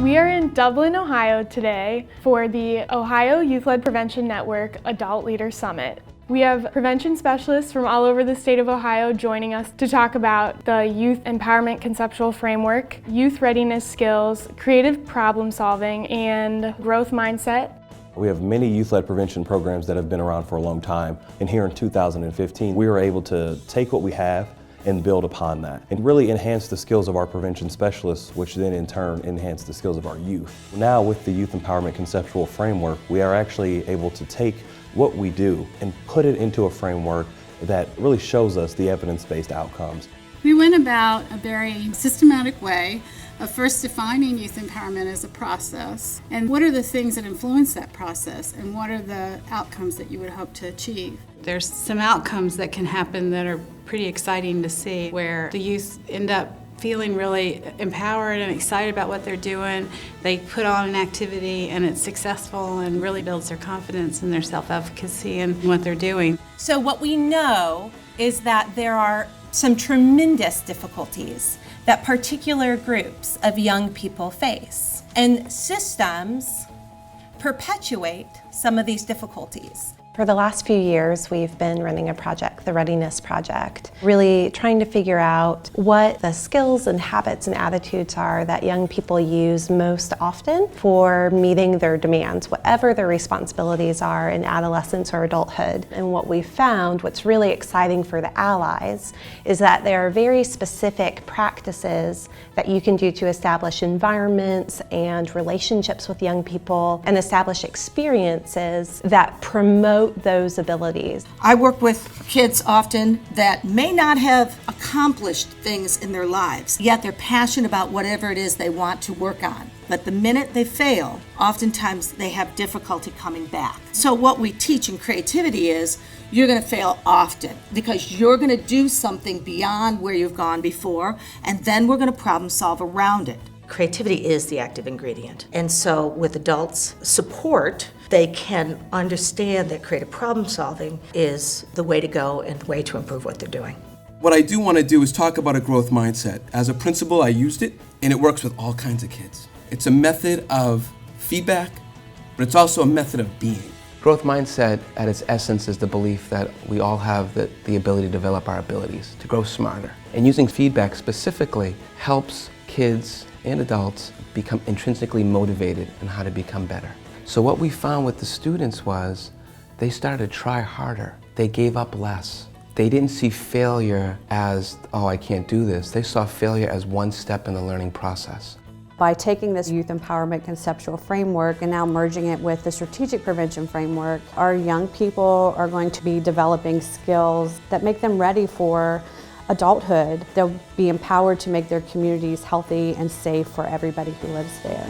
We are in Dublin, Ohio today for the Ohio Youth-Led Prevention Network Adult Leader Summit. We have prevention specialists from all over the state of Ohio joining us to talk about the Youth Empowerment Conceptual Framework, youth readiness skills, creative problem solving, and growth mindset. We have many youth-led prevention programs that have been around for a long time, and here in 2015 we were able to take what we have and build upon that and really enhance the skills of our prevention specialists, which then in turn enhance the skills of our youth. Now with the Youth Empowerment Conceptual Framework, we are actually able to take what we do and put it into a framework that really shows us the evidence-based outcomes. We went about a very systematic way of first defining youth empowerment as a process, and what are the things that influence that process, and what are the outcomes that you would hope to achieve. There's some outcomes that can happen that are pretty exciting to see, where the youth end up feeling really empowered and excited about what they're doing. They put on an activity and it's successful and really builds their confidence and their self-efficacy in what they're doing. So what we know is that there are some tremendous difficulties that particular groups of young people face. And systems perpetuate some of these difficulties. For the last few years, we've been running a project, the Readiness Project, really trying to figure out what the skills and habits and attitudes are that young people use most often for meeting their demands, whatever their responsibilities are in adolescence or adulthood. And what we found, what's really exciting for the allies, is that there are very specific practices that you can do to establish environments and relationships with young people and establish experiences that promote those abilities. I work with kids often that may not have accomplished things in their lives, yet they're passionate about whatever it is they want to work on. But the minute they fail, oftentimes they have difficulty coming back. So what we teach in creativity is you're going to fail often because you're going to do something beyond where you've gone before, and then we're going to problem solve around it. Creativity is the active ingredient. And so with adults' support, they can understand that creative problem solving is the way to go and the way to improve what they're doing. What I do want to do is talk about a growth mindset. As a principal, I used it, and it works with all kinds of kids. It's a method of feedback, but it's also a method of being. Growth mindset at its essence is the belief that we all have the ability to develop our abilities, to grow smarter. And using feedback specifically helps kids and adults become intrinsically motivated in how to become better. So what we found with the students was they started to try harder. They gave up less. They didn't see failure as, oh, I can't do this. They saw failure as one step in the learning process. By taking this Youth Empowerment Conceptual Framework and now merging it with the Strategic Prevention Framework, our young people are going to be developing skills that make them ready for adulthood. They'll be empowered to make their communities healthy and safe for everybody who lives there.